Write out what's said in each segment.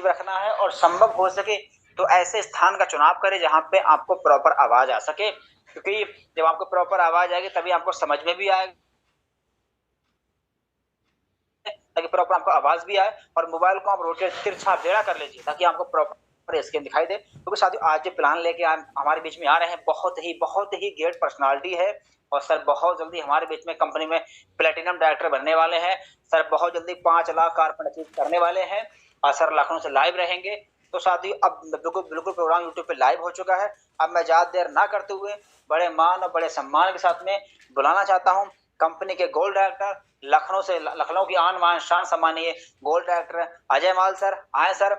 रखना है और संभव हो सके तो ऐसे स्थान का चुनाव करें जहाँ पे आपको प्रॉपर आवाज आ सके, क्योंकि जब आपको प्रॉपर आवाज आएगी तभी आपको समझ में भी आएगा, ताकि प्रॉपर आपको आवाज भी आए। और मोबाइल को आप रोटेट तिरछा टेढ़ा कर लीजिए ताकि आपको प्रॉपर स्क्रीन दिखाई दे। क्योंकि साथियों आज जो प्लान लेके हमारे बीच में आ रहे हैं बहुत ही ग्रेट पर्सनालिटी है। और सर बहुत जल्दी हमारे बीच में कंपनी में प्लेटिनम डायरेक्टर बनने वाले हैं। सर बहुत जल्दी 5 लाख कारपेट अचीव करने वाले हैं। और सर लखनऊ से लाइव रहेंगे। तो साथियों अब बिल्कुल बिल्कुल प्रोग्राम यूट्यूब पे लाइव हो चुका है। अब मैं ज्यादा देर ना करते हुए बड़े मान और बड़े सम्मान के साथ में बुलाना चाहता हूँ कंपनी के गोल्ड डायरेक्टर, लखनऊ की आन बान शान सम्मानीय gold director Ajay Mal sir आए सर।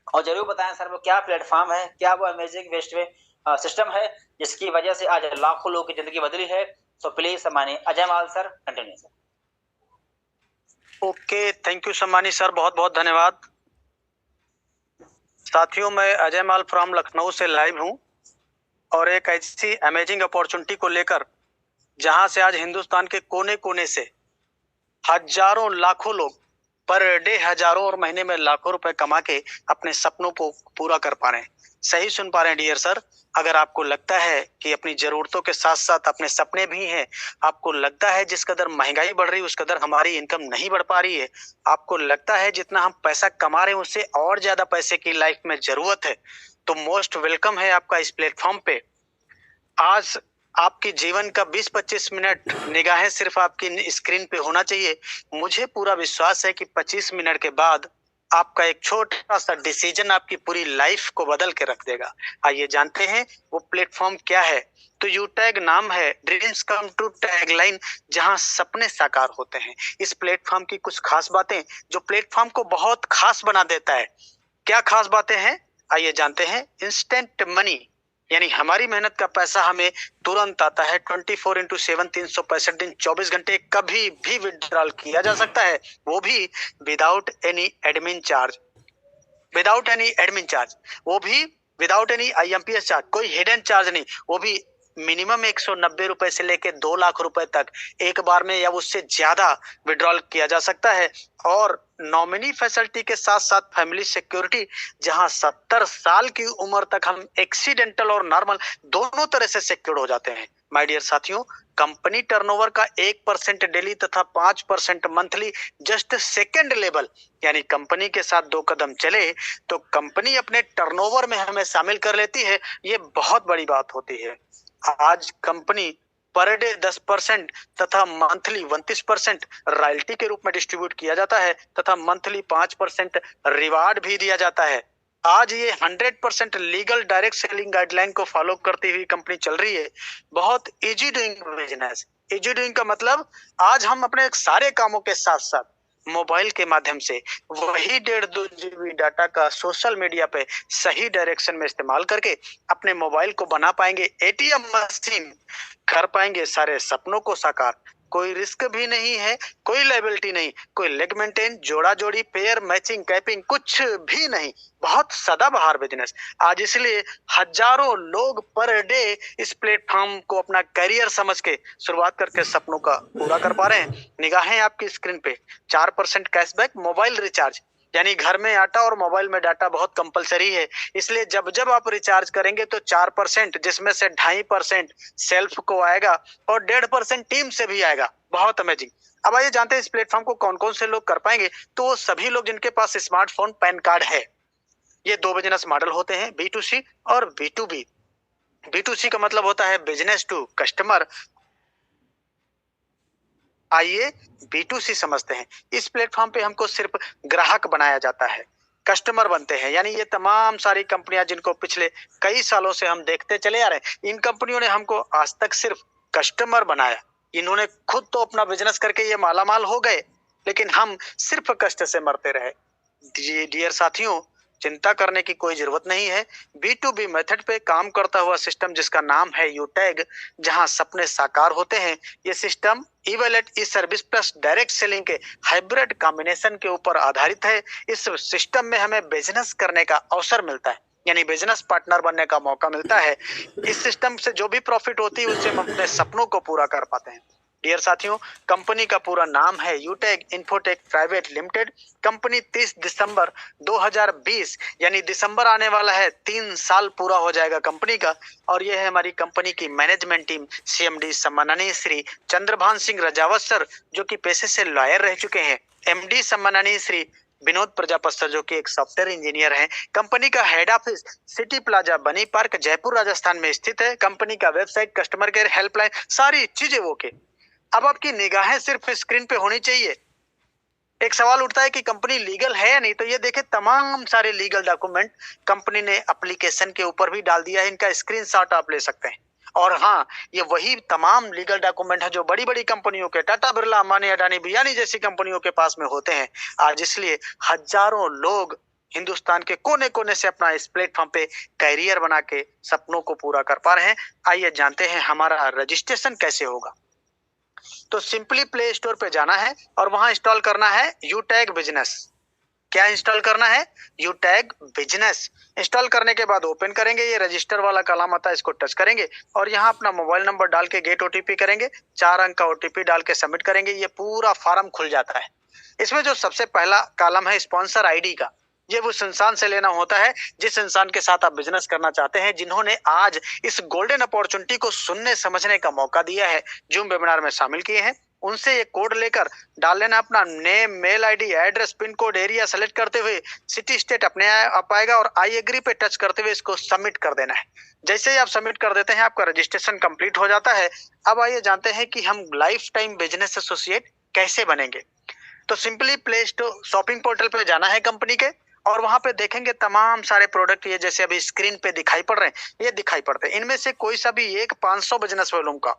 और जरूर बताएं सर वो क्या प्लेटफॉर्म है, क्या वो अमेजिंग वेस्ट वे सिस्टम है जिसकी वजह से आज लाखों लोगों की जिंदगी बदली है। सो प्लीज सम्मानीय Ajay Mal sir continue sir. Okay, thank you सम्मानी सर, बहुत बहुत धन्यवाद। साथियों, मैं अजय माल फ्रॉम लखनऊ से लाइव हूं और एक ऐसी अमेजिंग अपॉर्चुनिटी को लेकर जहां से आज हिंदुस्तान के कोने कोने से हजारों लाखों लोग पर डे हजारों और महीने में लाखों रुपए कमा के अपने सपनों को पूरा कर पा रहे हैं। सही सुन पा रहे हैं डियर सर। अगर आपको लगता है कि अपनी जरूरतों के साथ साथ अपने सपने भी हैं, आपको लगता है जिस कदर महंगाई बढ़ रही है उस कदर हमारी इनकम नहीं बढ़ पा रही है, आपको लगता है जितना हम पैसा कमा रहे हैं उससे और ज्यादा पैसे की लाइफ में जरूरत है, तो मोस्ट वेलकम है आपका इस प्लेटफॉर्म पे। आज आपके जीवन का 20-25 मिनट निगाहें सिर्फ आपकी स्क्रीन पे होना चाहिए। मुझे पूरा विश्वास है कि 25 मिनट के बाद आपका एक छोटा सा डिसीजन आपकी पूरी लाइफ को बदल के रख देगा। आइए जानते हैं वो प्लेटफॉर्म क्या है। तो यूटैग नाम है, ड्रीम्स कम ट्रू टैगलाइन, जहां सपने साकार होते हैं। इस प्लेटफॉर्म की कुछ खास बातें जो प्लेटफॉर्म को बहुत खास बना देता है। क्या खास बातें हैं, आइए जानते हैं। इंस्टेंट मनी, यानी हमारी मेहनत का पैसा हमें तुरंत आता है। 24/7 365 दिन 24 घंटे कभी भी विड्रॉल किया जा सकता है, वो भी without any admin charge. Without any admin charge, वो भी विदाउट एनी आईएमपीएस चार्ज, कोई हिडन चार्ज नहीं। वो भी मिनिमम 190 रुपए से लेके 2 लाख रुपए तक एक बार में या उससे ज्यादा विड्रॉल किया जा सकता है। और नॉमिनी फैसिलिटी के साथ साथ फैमिली सिक्योरिटी, जहां 70 साल की उम्र तक हम एक्सीडेंटल और नॉर्मल दोनों तरह से सिक्योर्ड हो जाते हैं। माय डियर साथियों, कंपनी टर्नओवर का 1% डेली तथा 5% मंथली जस्ट सेकेंड लेवल, यानी कंपनी के साथ 2 कदम चले तो कंपनी अपने टर्नओवर में हमें शामिल कर लेती है। ये बहुत बड़ी बात होती है। आज कंपनी पर डे 10% तथा मंथली 29% रॉयल्टी के रूप में डिस्ट्रीब्यूट किया जाता है तथा मंथली 5% रिवार्ड भी दिया जाता है। आज ये 100% लीगल डायरेक्ट सेलिंग गाइडलाइन को फॉलो करती हुई कंपनी चल रही है। बहुत easy doing business. Easy doing का मतलब आज हम अपने सारे कामों के साथ साथ मोबाइल के माध्यम से वही 1.5-2 GB डाटा का सोशल मीडिया पे सही डायरेक्शन में इस्तेमाल करके अपने मोबाइल को बना पाएंगे एटीएम मशीन, कर पाएंगे सारे सपनों को साकार। कोई रिस्क भी नहीं है, कोई लायबिलिटी नहीं, कोई लेग मेंटेन, जोड़ा जोड़ी, पेयर मैचिंग, कैपिंग, कुछ भी नहीं। बहुत सदाबहार बिजनेस। आज इसलिए हजारों लोग पर डे इस प्लेटफॉर्म को अपना करियर समझ के शुरुआत करके सपनों का पूरा कर पा रहे हैं। निगाहें आपकी स्क्रीन पे। 4% कैशबैक मोबाइल रिचार्ज, यानी घर में आटा और मोबाइल में डाटा बहुत कंपलसरी है, इसलिए जब जब आप रिचार्ज करेंगे तो 4%, जिसमें से 2.5% सेल्फ को आएगा और 1.5% टीम से भी आएगा। बहुत अमेजिंग। अब आइए जानते हैं इस प्लेटफॉर्म को कौन कौन से लोग कर पाएंगे। तो वो सभी लोग जिनके पास स्मार्टफोन पैन कार्ड है। ये 2 बिजनेस मॉडल होते हैं, B2C और B2B। B2C का मतलब होता है बिजनेस टू कस्टमर। आइए B2C समझते हैं। इस प्लेटफॉर्म पे हमको सिर्फ ग्राहक बनाया जाता है, कस्टमर बनते हैं। यानी ये तमाम सारी कंपनियां जिनको पिछले कई सालों से हम देखते चले आ रहे हैं, इन कंपनियों ने हमको आज तक सिर्फ कस्टमर बनाया। इन्होंने खुद तो अपना बिजनेस करके ये मालामाल हो गए, लेकिन हम सिर्फ कष्ट से मरते रहे। डियर साथियों, चिंता करने की कोई जरूरत नहीं है। B2B मेथड पे काम करता हुआ सिस्टम जिसका नाम है यूटैग, जहां सपने साकार होते हैं। ये सिस्टम ई वॉलेट, ई सर्विस प्लस डायरेक्ट सेलिंग के हाइब्रिड कॉम्बिनेशन के ऊपर आधारित है। इस सिस्टम में हमें बिजनेस करने का अवसर मिलता है, यानी बिजनेस पार्टनर बनने का मौका मिलता है। इस सिस्टम से जो भी प्रॉफिट होती है उससे हम अपने सपनों को पूरा कर पाते हैं। डियर साथियों, कंपनी का पूरा नाम है यूटेक इन्फोटेक प्राइवेट लिमिटेड। कंपनी 30 दिसंबर 2020 यानी दिसंबर आने वाला है, 3 साल पूरा हो जाएगा कंपनी का। और ये है हमारी कंपनी की मैनेजमेंट टीम। सीएमडी सम्माननीय श्री चंद्रभान सिंह रजावत सर, जो कि पेशे से लॉयर रह चुके हैं। एमडी सम्माननीय श्री विनोद प्रजापत सर, जो कि एक सॉफ्टवेयर इंजीनियर हैं। कंपनी का हेड ऑफिस सिटी प्लाजा बनी पार्क जयपुर राजस्थान में स्थित है। कंपनी का वेबसाइट, कस्टमर केयर हेल्पलाइन, सारी चीजें ओके। अब आपकी निगाहें सिर्फ स्क्रीन पे होनी चाहिए। एक सवाल उठता है कि कंपनी लीगल है या नहीं, तो ये देखे तमाम सारे लीगल डॉक्यूमेंट कंपनी ने एप्लीकेशन के ऊपर भी डाल दिया है। इनका स्क्रीनशॉट आप ले सकते हैं। और हाँ, ये वही तमाम लीगल डॉक्यूमेंट है जो बड़ी बड़ी कंपनियों के, टाटा बिरला, अंबानी, अडानी, बियानी जैसी कंपनियों के पास में होते हैं। आज इसलिए हजारों लोग हिंदुस्तान के कोने कोने से अपना इस प्लेटफॉर्म पे कैरियर बना के सपनों को पूरा कर पा रहे हैं। आइए जानते हैं हमारा रजिस्ट्रेशन कैसे होगा। तो सिंपली प्ले स्टोर पे जाना है और वहां इंस्टॉल करना है यूटैग बिजनेस। क्या इंस्टॉल करना है? यूटैग बिजनेस। इंस्टॉल करने के बाद ओपन करेंगे, ये रजिस्टर वाला कॉलम आता है, इसको टच करेंगे और यहाँ अपना मोबाइल नंबर डाल के गेट ओटीपी करेंगे। 4 अंक का ओटीपी डाल के सबमिट करेंगे। ये पूरा फॉर्म खुल जाता है। इसमें जो सबसे पहला कॉलम है स्पॉन्सर आईडी का, ये उस इंसान से लेना होता है जिस इंसान के साथ आप बिजनेस करना चाहते हैं, जिन्होंने आज इस गोल्डन अपॉर्चुनिटी को सुनने समझने का मौका दिया है, जूम वेबिनार में शामिल किए हैं। उनसे ये कोड लेकर डाल लेना अपना name, mail ID, address, pin code, area select करते हुए सिटी स्टेट अपने आप आएगा और आई एग्री पे टच करते हुए इसको सबमिट कर देना है। जैसे ही आप सबमिट कर देते हैं, आपका रजिस्ट्रेशन कंप्लीट हो जाता है। अब आइए जानते हैं कि हम लाइफ टाइम बिजनेस एसोसिएट कैसे बनेंगे। तो simply play store shopping portal पे जाना है कंपनी के, और वहां पे देखेंगे तमाम सारे प्रोडक्ट, ये जैसे अभी स्क्रीन पे दिखाई पड़ रहे हैं, ये दिखाई पड़ते हैं। इनमें से कोई सा भी एक 500 बिजनेस वॉल्यूम का,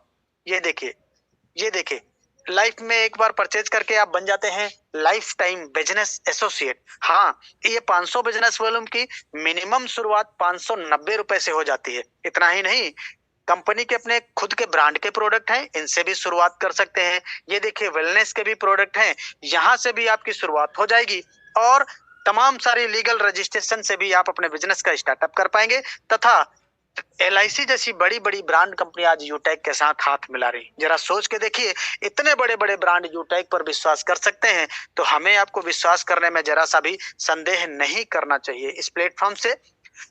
ये देखिए लाइफ में एक बार परचेज करके आप बन जाते हैं लाइफ टाइम बिजनेस एसोसिएट। हाँ, ये 500 बिजनेस वॉल्यूम की मिनिमम शुरुआत 590 रुपए से हो जाती है। इतना ही नहीं, कंपनी के अपने खुद के ब्रांड के प्रोडक्ट हैं, इनसे भी शुरुआत कर सकते हैं। ये देखिए वेलनेस के भी प्रोडक्ट हैं, यहाँ से भी आपकी शुरुआत हो जाएगी। और तमाम सारी लीगल रजिस्ट्रेशन से भी आप अपने बिजनेस का स्टार्टअप कर पाएंगे। तथा एलआईसी जैसी बड़ी बड़ी ब्रांड कंपनी आज यूटैग के साथ हाथ मिला रही। जरा सोच के देखिए, इतने बड़े बड़े ब्रांड यूटैग पर विश्वास कर सकते हैं, तो हमें आपको विश्वास करने में जरा सा भी संदेह नहीं करना चाहिए। इस प्लेटफॉर्म से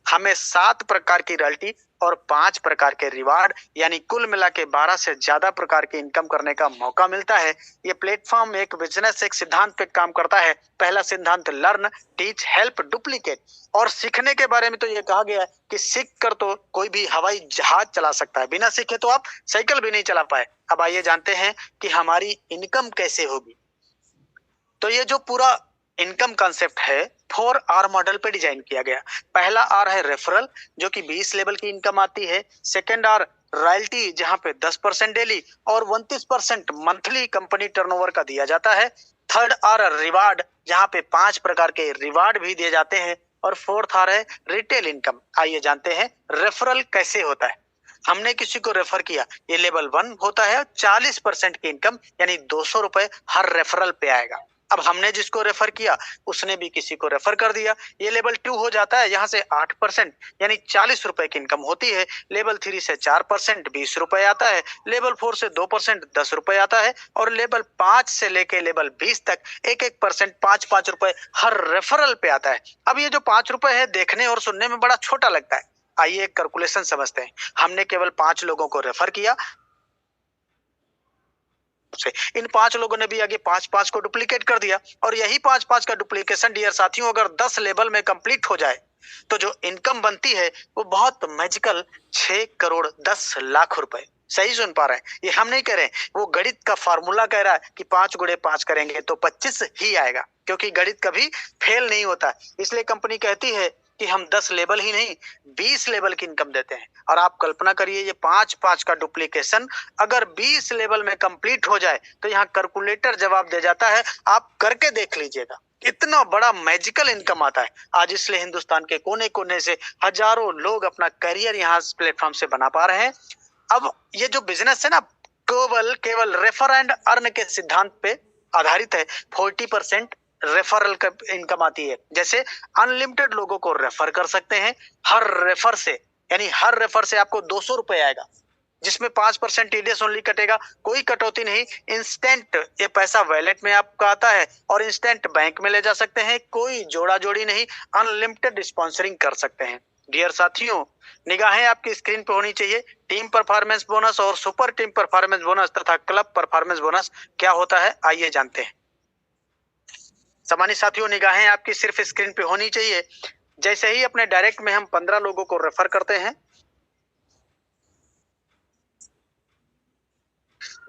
हमें 7 प्रकार की रॉयल्टी और 5 प्रकार के रिवार्ड, यानी कुल मिला के 12 से ज्यादा प्रकार की इनकम करने का मौका मिलता है। ये प्लेटफॉर्म एक बिजनेस, एक सिद्धांत पे काम करता है। पहला सिद्धांत लर्न, टीच, हेल्प, डुप्लीकेट। और सीखने के बारे में तो ये कहा गया है कि सीख कर तो कोई भी हवाई जहाज चला सकता है, बिना सीखे तो आप साइकिल भी नहीं चला पाए। अब आइए जानते हैं कि हमारी इनकम कैसे होगी। तो ये जो पूरा इनकम कॉन्सेप्ट है 4R मॉडल पे डिजाइन किया गया। पहला R है रेफरल, जो कि 20 लेवल की इनकम आती है। सेकेंड R रॉयल्टी, जहां पे 10% डेली और 29% मंथली कंपनी टर्नओवर का दिया जाता है। थर्ड R रिवार्ड, जहां पे 5 प्रकार के रिवार्ड भी दिए जाते हैं। और फोर्थ R है रिटेल इनकम। आइए जानते हैं रेफरल कैसे होता है। हमने किसी को रेफर किया, ये लेवल 1 होता है। 40% की इनकम यानी 200 रुपए हर रेफरल पे आएगा। अब हमने जिसको रेफर किया उसने भी किसी को रेफर कर दिया, ये लेवल 2 हो जाता है। यहाँ से 8% यानी 40 रुपए की इनकम होती है। लेवल 3 से 4% 20 रुपए आता है। लेवल 4 से 2% 10 रुपए आता है। और लेवल 5 से लेके लेवल 20 तक 1% 5 रुपए हर रेफरल पे आता है। अब ये जो 5 रुपए है, देखने और सुनने में बड़ा छोटा लगता है। आइए एक कैलकुलेशन समझते हैं। हमने केवल 5 लोगों को रेफर किया, इन 5 लोगों ने भी आगे 5 को डुप्लीकेट कर दिया। और यही 5 का डुप्लीकेशन डियर साथियों अगर 10 लेवल में कंप्लीट हो जाए तो जो इनकम बनती है वो बहुत मैजिकल 6 करोड़ 10 लाख रुपए। सही सुन पा रहे हैं, ये हम नहीं कह रहे हैं, वो गणित का फार्मूला कह रहा है कि 5 गुणे 5 करेंगे तो 25 ही आएगा, क्योंकि गणित कभी फेल नहीं होता। इसलिए कंपनी कहती है कि हम 10 लेवल ही नहीं 20 लेवल की इनकम देते हैं। और आप कल्पना करिए, ये 5 का डुप्लीकेशन अगर 20 लेवल में कंप्लीट हो जाए तो यहाँ कैलकुलेटर जवाब दे जाता है। आप करके देख लीजिएगा, इतना बड़ा मैजिकल इनकम आता है आज। इसलिए हिंदुस्तान के कोने कोने से हजारों लोग अपना करियर यहाँ प्लेटफॉर्म से बना पा रहे हैं। अब ये जो बिजनेस है ना, केवल रेफर एंड अर्न के सिद्धांत पे आधारित है। 40% रेफरल का इनकम आती है। जैसे अनलिमिटेड लोगों को रेफर कर सकते हैं हर रेफर से, यानी हर रेफर से आपको 200 रुपए आएगा। जिसमें 5% टीडीएस ओनली कटेगा, कोई कटौती नहीं। इंस्टेंट ये पैसा वॉलेट में आपका आता है और इंस्टेंट बैंक में ले जा सकते हैं, कोई जोड़ा जोड़ी नहीं, अनलिमिटेड स्पॉन्सरिंग कर सकते हैं। डियर साथियों, निगाहें आपकी स्क्रीन पे होनी चाहिए। टीम परफॉर्मेंस बोनस और सुपर टीम परफॉर्मेंस बोनस तथा क्लब परफॉर्मेंस बोनस क्या होता है, आइए जानते हैं। सामान्य साथियों, निगाहें आपकी सिर्फ स्क्रीन पे होनी चाहिए। जैसे ही अपने डायरेक्ट में हम 15 लोगों को रेफर करते हैं,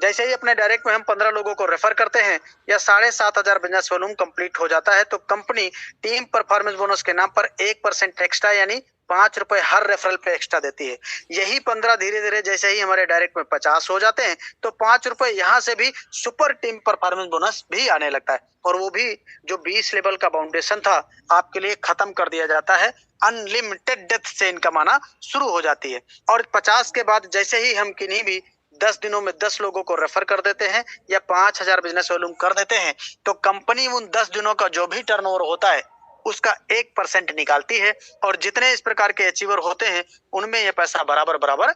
जैसे ही अपने डायरेक्ट में हम 15 लोगों को रेफर करते हैं या 7,500 बिजनेस वॉल्यूम कंप्लीट हो जाता है, तो कंपनी टीम परफॉर्मेंस बोनस के नाम पर 1% एक्स्ट्रा यानी 5 रुपए हर रेफरल पे एक्स्ट्रा देती है। यही 15 धीरे धीरे जैसे ही हमारे डायरेक्ट में 50 हो जाते हैं तो 5 रुपए यहाँ से भी सुपर टीम परफॉर्मेंस बोनस भी आने लगता है, और वो भी जो 20 लेवल का फाउंडेशन था आपके लिए खत्म कर दिया जाता है। अनलिमिटेड डेथ से इनकम आना शुरू हो जाती है। और 50 के बाद जैसे ही हम किन्हीं भी 10 दिनों में 10 लोगों को रेफर कर देते हैं या 5,000 बिजनेस वॉल्यूम कर देते हैं, तो कंपनी उन 10 दिनों का जो भी टर्नओवर होता है उसका 1% निकालती है, और जितने इस प्रकार के अचीवर होते हैं उनमें यह पैसा बराबर बराबर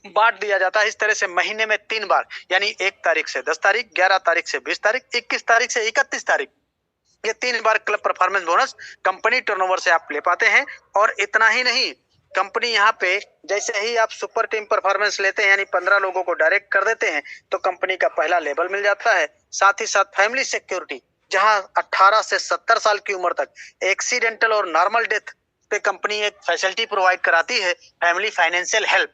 बांट दिया जाता है। इस तरह से महीने में 3 बार, यानी 1 तारीख से 10 तारीख, 11 तारीख से 20 तारीख, 21 तारीख से 31 तारीख, ये 3 बार club performance bonus company turnover से आप ले पाते हैं। और इतना ही नहीं, कंपनी यहाँ पे जैसे ही आप सुपर टीम परफॉर्मेंस लेते हैं यानी 15 लोगों को डायरेक्ट कर देते हैं, तो कंपनी का पहला लेबल मिल जाता है। साथ ही साथ फैमिली सिक्योरिटी, जहां 18 से 70 साल की उम्र तक एक्सीडेंटल और नॉर्मल डेथ पे कंपनी एक फैसिलिटी प्रोवाइड कराती है, फैमिली फाइनेंशियल हेल्प।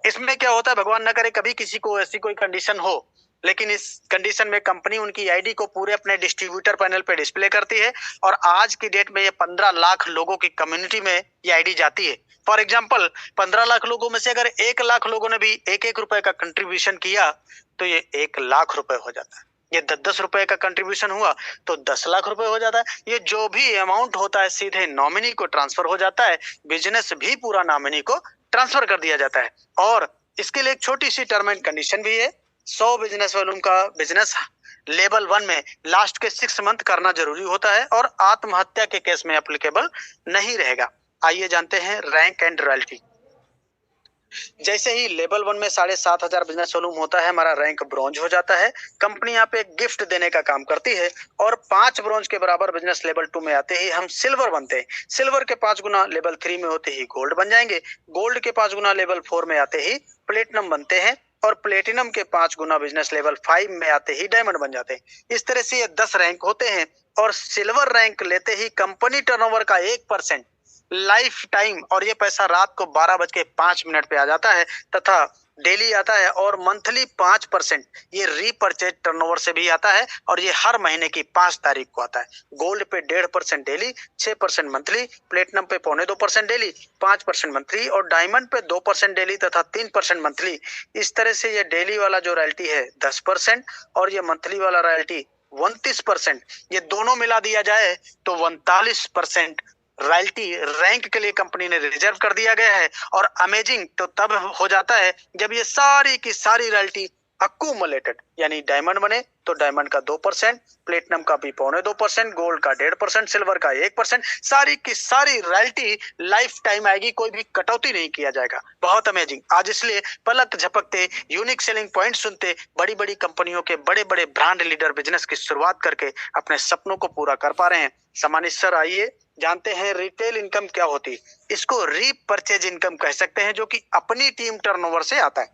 इसमें क्या होता है, भगवान न करे कभी किसी को ऐसी कोई कंडीशन हो, लेकिन इस कंडीशन में कंपनी उनकी आईडी को पूरे अपने डिस्ट्रीब्यूटर पैनल पे डिस्प्ले करती है, और आज की डेट में ये 15 लाख लोगों की कम्युनिटी में ये आईडी जाती है। फॉर एग्जाम्पल, 15 लाख लोगों में से अगर 1 लाख लोगों ने भी 1-1 रुपए का कंट्रीब्यूशन किया तो ये 1 लाख रुपए हो जाता है। ये 10-10 रुपए का कंट्रीब्यूशन हुआ तो 10 लाख रुपए हो जाता है। ये जो भी अमाउंट होता है सीधे नॉमिनी को ट्रांसफर हो जाता है, बिजनेस भी पूरा नॉमिनी को ट्रांसफर कर दिया जाता है। और इसके लिए एक छोटी सी टर्म एंड कंडीशन भी है। 100 बिजनेस वॉल्यूम का बिजनेस लेवल 1 में लास्ट के 6 मंथ करना जरूरी होता है, और आत्महत्या के केस में एप्लीकेबल नहीं रहेगा। आइए जानते हैं रैंक एंड रॉयल्टी। जैसे ही लेवल 1 में 7,500 बिजनेस वॉल्यूम होता है, हमारा रैंक ब्रॉन्ज हो जाता है। कंपनी यहाँ पे एक गिफ्ट देने का काम करती है, और 5 ब्रॉन्ज के बराबर बिजनेस लेवल 2 में आते ही हम सिल्वर बनते हैं। सिल्वर के 5 गुना लेवल 3 में होते ही गोल्ड बन जाएंगे। गोल्ड के 5 गुना लेवल 4 में आते ही प्लेटिनम बनते हैं, और प्लेटिनम के 5 गुना बिजनेस लेवल 5 में आते ही डायमंड बन जाते हैं। इस तरह से ये 10 रैंक होते हैं, और सिल्वर रैंक लेते ही कंपनी टर्नओवर का 1% लाइफ टाइम, और ये पैसा रात को 12:05 पे आ जाता है तथा डेली आता है, और मंथली 5% ये रीपरचेज टर्नओवर से भी आता है, और ये हर महीने की 5 तारीख को आता है। गोल्ड पे 1.5% डेली, 6% मंथली, प्लेटिनम पे 0.25% डेली, 5% मंथली, और डायमंड पे 2% डेली तथा 3% मंथली। इस तरह से ये डेली वाला जो रॉयल्टी है 10%, और ये मंथली वाला रॉयल्टी 29%। ये दोनों मिला दिया जाए तो 39% रॉयल्टी रैंक के लिए कंपनी ने रिजर्व कर दिया गया है। और अमेजिंग तो तब हो जाता है जब ये सारी की सारी रॉयल्टी अक्यूमुलेटेड, यानी डायमंड बने तो डायमंड का 2%, प्लेटिनम का भी 0.25%, गोल्ड का 1.5%, सिल्वर का 1%, सारी की सारी रॉयल्टी लाइफ टाइम आएगी, कोई भी कटौती नहीं किया जाएगा। बहुत अमेजिंग। आज इसलिए पलक झपकते यूनिक सेलिंग पॉइंट सुनते बड़ी बड़ी कंपनियों के बड़े बड़े ब्रांड लीडर बिजनेस की शुरुआत करके अपने सपनों को पूरा कर पा रहे हैं। सामान्य सर, आइए जानते हैं रिटेल इनकम क्या होती है। इसको रीपरचेज इनकम कह सकते हैं, जो कि अपनी टीम टर्नओवर से आता है।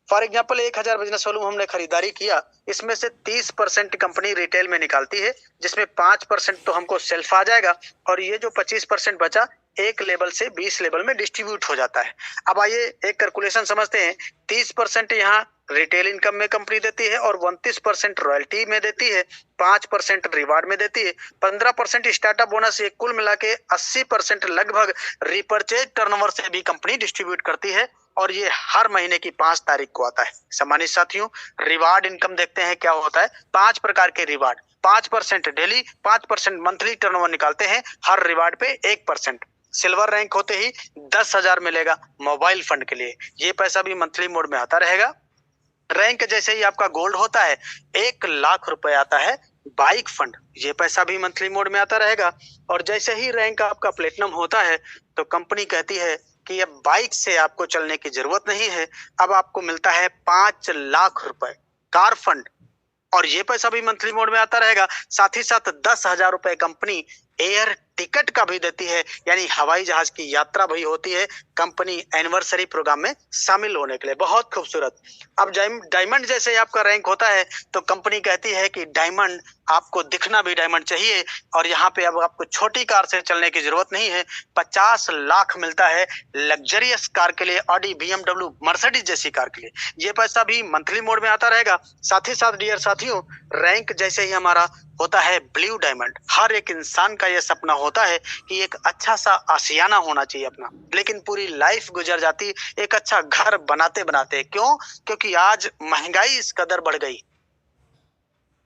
फॉर एग्जाम्पल, 1,000 बिजनेस वॉल्यूम हमने खरीदारी किया, इसमें से 30% कंपनी रिटेल में निकालती है, जिसमें 5% तो हमको सेल्फ आ जाएगा, और ये जो 25% बचा 1 लेवल से 20 लेवल में डिस्ट्रीब्यूट हो जाता है। अब आइए एक कैलकुलेशन समझते हैं। 30% यहाँ रिटेल इनकम में कंपनी देती है, और 29% रॉयल्टी में देती है, 5% रिवार्ड में देती है, 15% स्टार्टअप बोनस, ये कुल मिला के 80% लगभग रिपर्चेज टर्नओवर से भी कंपनी डिस्ट्रीब्यूट करती है, और ये हर महीने की 5 तारीख को आता है। सम्मानित साथियों, रिवार्ड इनकम देखते हैं क्या होता है। 5 प्रकार के रिवार्ड, 5% डेली, 5% मंथली टर्नओवर निकालते हैं, हर रिवार्ड पे 1%। सिल्वर रैंक होते ही 10,000 मिलेगा मोबाइल फंड के लिए, ये पैसा भी मंथली मोड में आता रहेगा। रैंक जैसे ही आपका गोल्ड होता है 1 लाख रुपए आता है बाइक फंड, ये पैसा भी मंथली मोड में आता रहेगा। और जैसे ही रैंक आपका प्लेटिनम होता है तो कंपनी कहती है कि अब बाइक से आपको चलने की जरूरत नहीं है, अब आपको मिलता है 5 लाख रुपए कार फंड, और ये पैसा भी मंथली मोड में आता रहेगा। साथ ही साथ 10,000 रुपए कंपनी एयर टिकट का भी देती है, यानी हवाई जहाज की यात्रा भी होती है कंपनी एनिवर्सरी प्रोग्राम में शामिल होने के लिए। बहुत खूबसूरत। अब डायमंड जैसे ही आपका रैंक होता है तो कंपनी कहती है कि डायमंड, आपको दिखना भी डायमंड चाहिए, और यहाँ पे अब आपको छोटी कार से चलने की जरूरत नहीं है। 50 लाख मिलता है लग्जरियस कार के लिए, ऑडी, BMW, मर्सिडीज जैसी कार के लिए। ये पैसा भी मंथली मोड में आता रहेगा। साथ ही साथ डियर साथियों, रैंक जैसे ही हमारा होता है ब्लू डायमंड, हर एक इंसान का यह सपना होता है कि एक अच्छा सा आशियाना होना चाहिए अपना, लेकिन पूरी लाइफ गुजर जाती एक अच्छा घर बनाते बनाते। क्यों? क्योंकि आज महंगाई इस कदर बढ़ गई।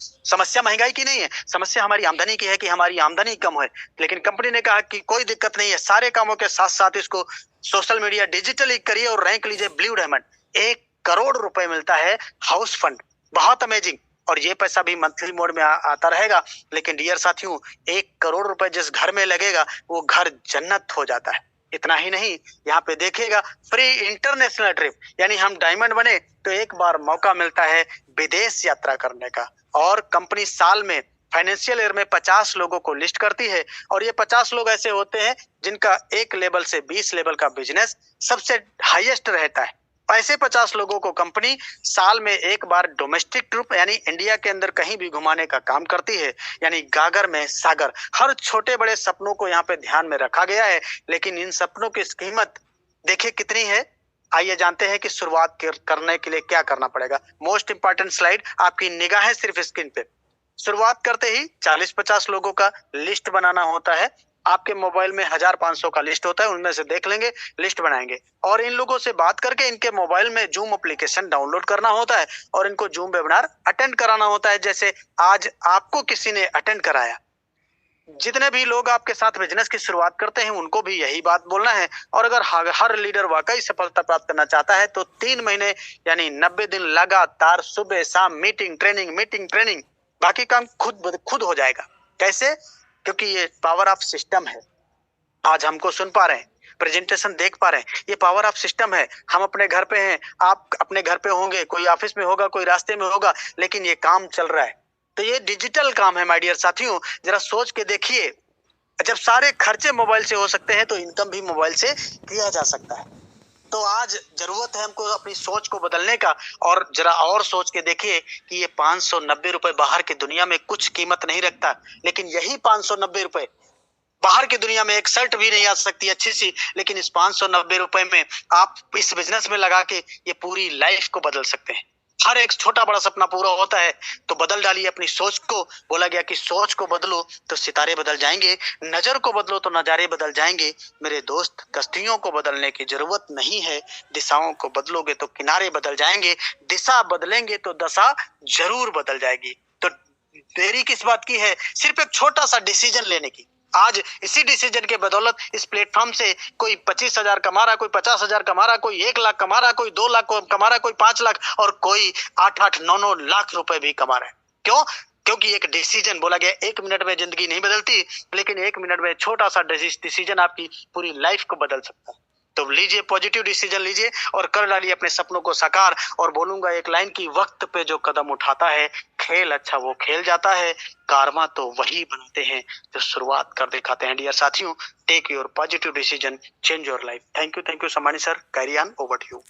समस्या महंगाई की नहीं है, समस्या हमारी आमदनी की है कि हमारी आमदनी कम है। लेकिन कंपनी ने कहा कि कोई दिक्कत नहीं है, सारे कामों के साथ साथ इसको सोशल मीडिया डिजिटली करिए और रैंक लीजिए ब्लू डायमंड। 1 करोड़ रुपए मिलता है हाउस फंड। बहुत अमेजिंग। और ये पैसा भी मंथली मोड में आता रहेगा। लेकिन डियर साथियों, 1 करोड़ रुपए जिस घर में लगेगा वो घर जन्नत हो जाता है। इतना ही नहीं, यहाँ पे देखिएगा फ्री इंटरनेशनल ट्रिप, यानी हम डायमंड बने तो एक बार मौका मिलता है विदेश यात्रा करने का। और कंपनी साल में फाइनेंशियल ईयर में 50 लोगों को लिस्ट करती है, और ये 50 लोग ऐसे होते हैं जिनका 1 लेवल से 20 लेवल का बिजनेस सबसे हाईएस्ट रहता है। ऐसे 50 लोगों को कंपनी साल में एक बार डोमेस्टिक ट्रिप यानी इंडिया के अंदर कहीं भी घुमाने का काम करती है, यानी गागर में सागर। हर छोटे बड़े सपनों को यहाँ पे ध्यान में रखा गया है, लेकिन इन सपनों की कीमत देखिए कितनी है। आइए जानते हैं कि शुरुआत करने के लिए क्या करना पड़ेगा। मोस्ट इंपॉर्टेंट स्लाइड, आपकी निगाहें सिर्फ स्क्रीन पे। शुरुआत करते ही 40-50 लोगों का लिस्ट बनाना होता है। आपके मोबाइल में 1500 का लिस्ट होता है, उनमें से देख लेंगे, लिस्ट बनाएंगे, और इन लोगों से बात करके इनके मोबाइल में जूम एप्लीकेशन डाउनलोड करना होता है और इनको जूम वेबिनार अटेंड कराना होता है, जैसे आज आपको किसी ने अटेंड कराया। जितने भी लोग आपके साथ बिजनेस की शुरुआत करते हैं उनको भी यही बात बोलना है। और अगर हर लीडर वाकई सफलता प्राप्त करना चाहता है तो 3 महीने यानी 90 दिन लगातार सुबह शाम मीटिंग ट्रेनिंग, बाकी काम खुद हो जाएगा। कैसे? क्योंकि ये पावर ऑफ सिस्टम है। आज हमको सुन पा रहे हैं, प्रेजेंटेशन देख पा रहे हैं, ये पावर ऑफ सिस्टम है। हम अपने घर पे हैं, आप अपने घर पे होंगे, कोई ऑफिस में होगा, कोई रास्ते में होगा, लेकिन ये काम चल रहा है। तो ये डिजिटल काम है माय डियर साथियों। जरा सोच के देखिए, जब सारे खर्चे मोबाइल से हो सकते हैं तो इनकम भी मोबाइल से किया जा सकता है। तो आज जरूरत है हमको अपनी सोच को बदलने का। और जरा और सोच के देखिए कि ये 590 रुपए बाहर की दुनिया में कुछ कीमत नहीं रखता, लेकिन यही 590 रुपए बाहर की दुनिया में एक शर्ट भी नहीं आ सकती अच्छी सी, लेकिन इस 590 रुपए में आप इस बिजनेस में लगा के ये पूरी लाइफ को बदल सकते हैं। हर एक छोटा बड़ा सपना पूरा होता है, तो बदल डालिए अपनी सोच को। बोला गया कि सोच को बदलो तो सितारे बदल जाएंगे, नजर को बदलो तो नजारे बदल जाएंगे। मेरे दोस्त, कश्तियों को बदलने की जरूरत नहीं है, दिशाओं को बदलोगे तो किनारे बदल जाएंगे, दिशा बदलेंगे तो दशा जरूर बदल जाएगी। तो देरी किस बात की है? सिर्फ एक छोटा सा डिसीजन लेने की। आज इसी डिसीजन के बदौलत इस प्लेटफॉर्म से कोई 25,000 कमा रहा, कोई 50,000 कमा रहा, कोई 1 लाख कमा रहा, कोई 2 लाख कमा रहा, कोई 5 लाख, और कोई 8-8, 9-9 लाख रुपए भी कमा रहा है। क्यों? क्योंकि एक डिसीजन, बोला गया 1 मिनट में जिंदगी नहीं बदलती, लेकिन 1 मिनट में छोटा सा डिसीजन आपकी पूरी लाइफ को बदल सकता है। तो लीजिए, पॉजिटिव डिसीजन लीजिए और कर डालिए अपने सपनों को साकार। और बोलूंगा एक लाइन की, वक्त पे जो कदम उठाता है, खेल अच्छा वो खेल जाता है, कारवा तो वही बनाते हैं जो शुरुआत कर दिखाते हैं। डियर साथियों, take your positive decision, change your life. Thank you सम्मानित sir. Carry on, over to you.